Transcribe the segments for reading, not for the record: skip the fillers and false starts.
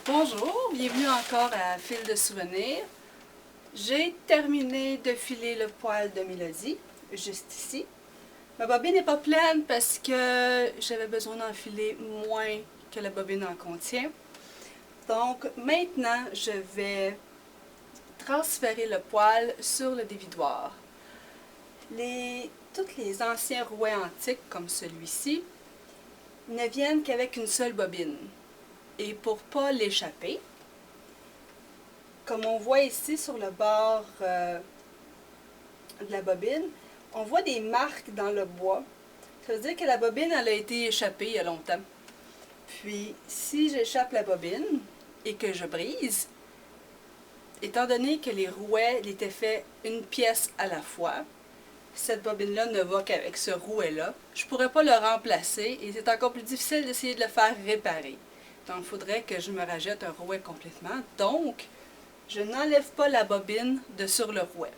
Bonjour, bienvenue encore à Fil de souvenirs. J'ai terminé de filer le poil de Mélodie, juste ici. Ma bobine n'est pas pleine parce que j'avais besoin d'en filer moins que la bobine en contient. Donc maintenant, je vais transférer le poil sur le dévidoir. Tous les anciens rouets antiques comme celui-ci ne viennent qu'avec une seule bobine. Et pour ne pas l'échapper, comme on voit ici sur le bord de la bobine, on voit des marques dans le bois. Ça veut dire que la bobine elle a été échappée il y a longtemps. Puis, si j'échappe la bobine et que je brise, étant donné que les rouets étaient faits une pièce à la fois, cette bobine-là ne va qu'avec ce rouet-là. Je ne pourrais pas le remplacer et c'est encore plus difficile d'essayer de le faire réparer. Donc, il faudrait que je me rajoute un rouet complètement. Donc, je n'enlève pas la bobine de sur le rouet.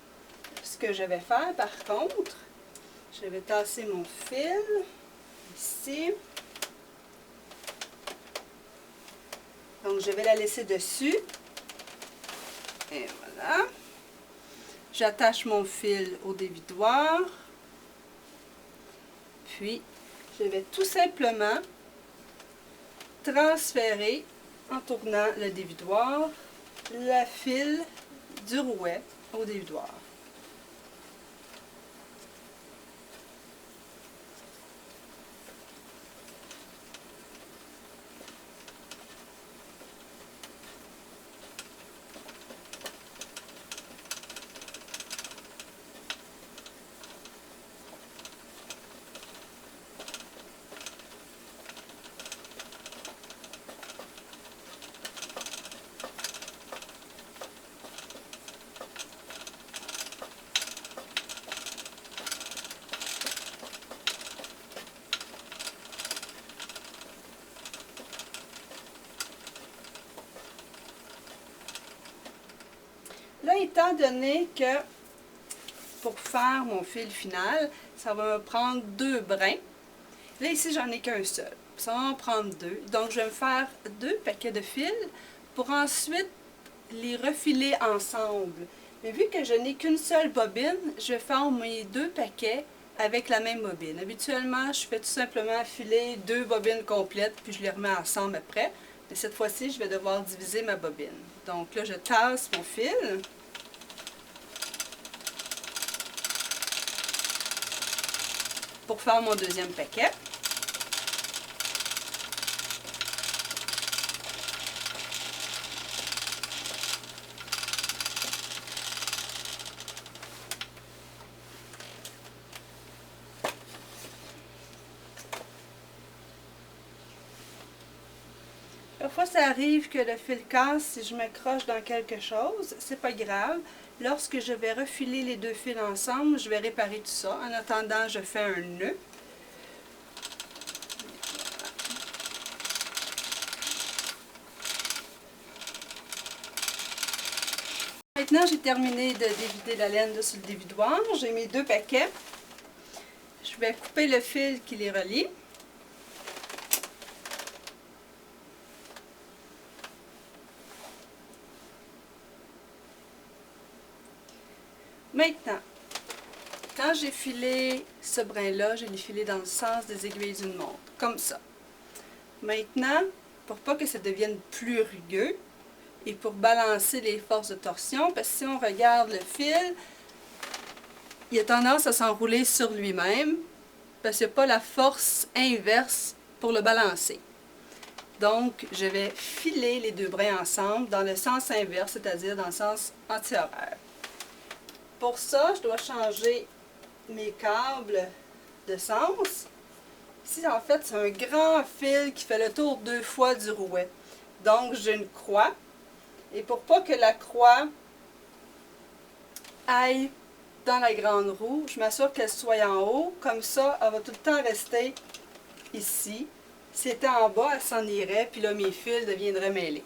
Ce que je vais faire, par contre, je vais tasser mon fil ici. Donc, je vais la laisser dessus. Et voilà. J'attache mon fil au dévidoir. Puis, je vais tout simplement transférer, en tournant le dévidoir, le fil du rouet au dévidoir. Là, étant donné que pour faire mon fil final, ça va me prendre 2 brins. Là, ici, j'en ai qu'un seul. Ça va en prendre 2. Donc, je vais me faire 2 paquets de fils pour ensuite les refiler ensemble. Mais vu que je n'ai qu'une seule bobine, je vais faire mes 2 paquets avec la même bobine. Habituellement, je fais tout simplement filer 2 bobines complètes, puis je les remets ensemble après. Mais cette fois-ci, je vais devoir diviser ma bobine. Donc là, je tasse mon fil. Pour faire mon deuxième paquet. Parfois, ça arrive que le fil casse si je m'accroche dans quelque chose. C'est pas grave. Lorsque je vais refiler les 2 fils ensemble, je vais réparer tout ça. En attendant, je fais un nœud. Maintenant, j'ai terminé de dévider la laine sur le dévidoir. J'ai mes 2 paquets. Je vais couper le fil qui les relie. Maintenant, quand j'ai filé ce brin-là, je l'ai filé dans le sens des aiguilles d'une montre, comme ça. Maintenant, pour pas que ça devienne plus rugueux et pour balancer les forces de torsion, parce que si on regarde le fil, il a tendance à s'enrouler sur lui-même parce qu'il n'y a pas la force inverse pour le balancer. Donc, je vais filer les 2 brins ensemble dans le sens inverse, c'est-à-dire dans le sens anti-horaire. Pour ça, je dois changer mes câbles de sens. Ici, en fait, c'est un grand fil qui fait le tour 2 fois du rouet. Donc, j'ai une croix. Et pour pas que la croix aille dans la grande roue, je m'assure qu'elle soit en haut. Comme ça, elle va tout le temps rester ici. Si elle était en bas, elle s'en irait, puis là, mes fils deviendraient mêlés.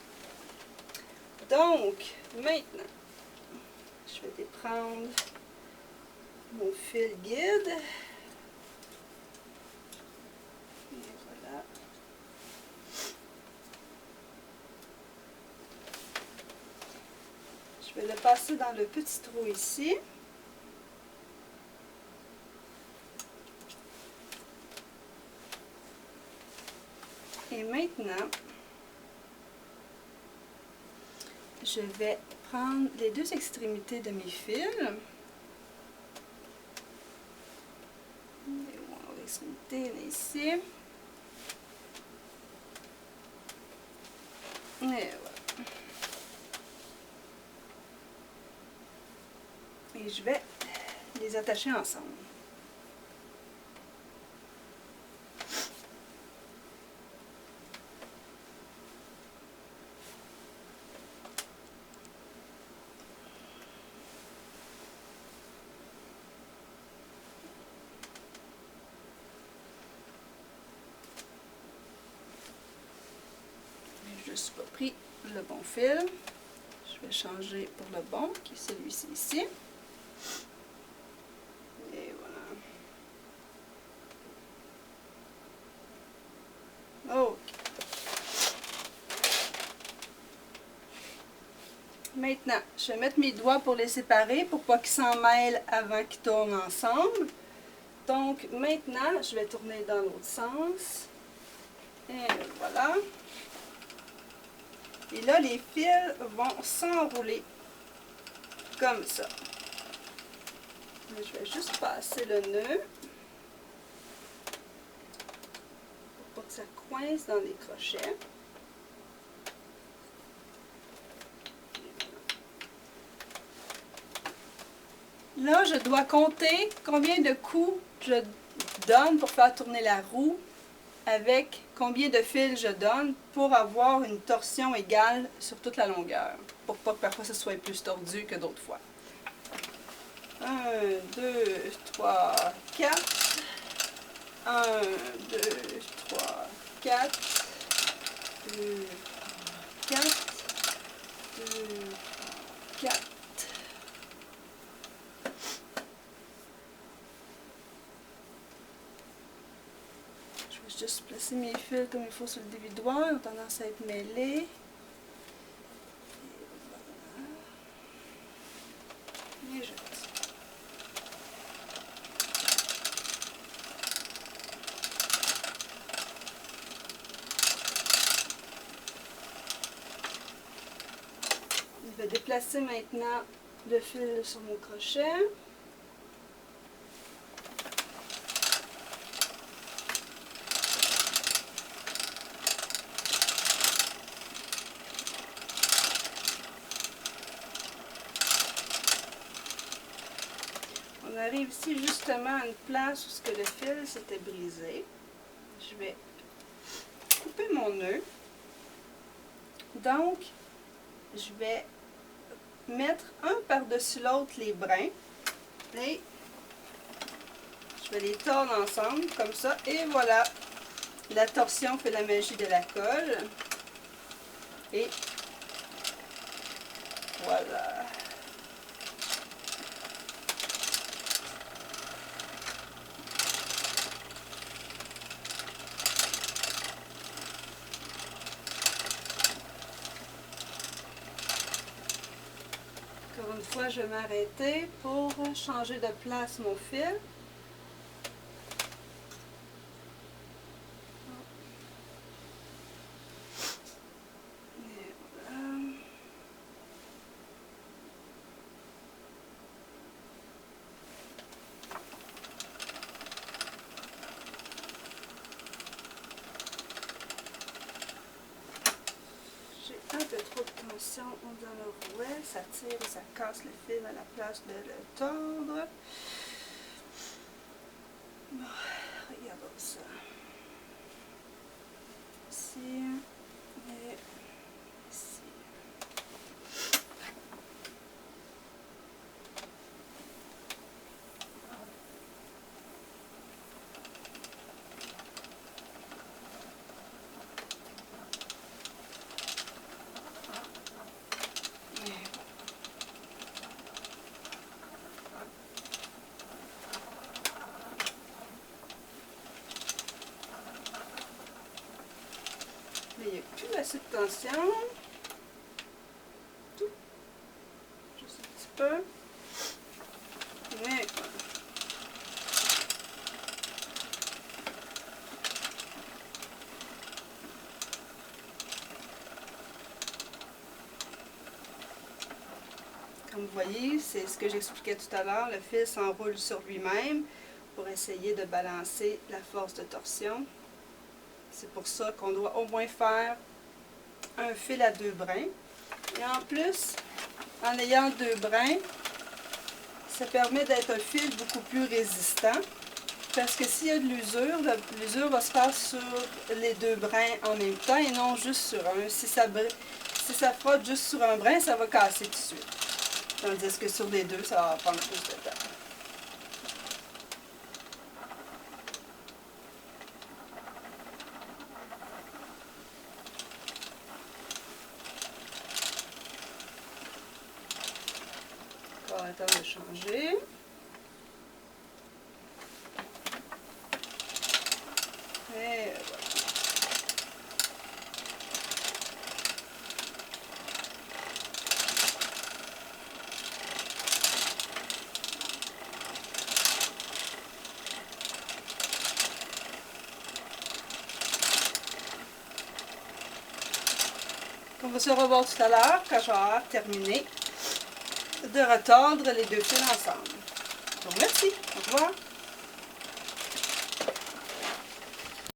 Donc, maintenant, je vais déprendre mon fil guide. Et voilà. Je vais le passer dans le petit trou ici. Et maintenant, je vais prendre les deux extrémités de mes fils. L'extrémité est ici. Et voilà. Et je vais les attacher ensemble. Je n'ai pas pris le bon fil. Je vais changer pour le bon, qui est celui-ci ici. Et voilà. OK. Maintenant, je vais mettre mes doigts pour les séparer pour pas qu'ils s'en mêlent avant qu'ils tournent ensemble. Donc, maintenant, je vais tourner dans l'autre sens. Et voilà. Et là, les fils vont s'enrouler comme ça. Je vais juste passer le nœud pour pas que ça coince dans les crochets. Là, je dois compter combien de coups je donne pour faire tourner la roue avec combien de fils je donne pour avoir une torsion égale sur toute la longueur. Pour pas que parfois ce soit plus tordu que d'autres fois. 1, 2, 3, 4. 1, 2, 3, 4. 2, 4. 2, 4. Juste placer mes fils comme il faut sur le dévidoir, ils ont tendance à être mêlés. Et je vais déplacer maintenant le fil sur mon crochet. On arrive ici justement à une place où le fil s'était brisé. Je vais couper mon nœud. Donc, je vais mettre un par-dessus l'autre les brins. Et je vais les tordre ensemble comme ça. Et voilà, la torsion fait la magie de la colle. Et voilà. Encore une fois, je vais m'arrêter pour changer de place mon fil. Un peu trop de tension dans le rouet, ça tire et ça casse le fil à la place de le tordre. Bon, regardons ça. Ici et ici. Mais il n'y a plus assez de tension. peu. Et comme vous voyez, c'est ce que j'expliquais tout à l'heure, le fil s'enroule sur lui-même pour essayer de balancer la force de torsion. C'est pour ça qu'on doit au moins faire un fil à 2 brins. Et en plus, en ayant 2 brins, ça permet d'être un fil beaucoup plus résistant. Parce que s'il y a de l'usure va se faire sur les 2 brins en même temps et non juste sur un. Si ça frotte juste sur un brin, ça va casser tout de suite. Tandis que sur les 2, ça va prendre plus de temps. On va attendre de changer. Et voilà. On va se revoir tout à l'heure quand j'aurai terminé de retordre les 2 fils ensemble. Je vous remercie. Au revoir.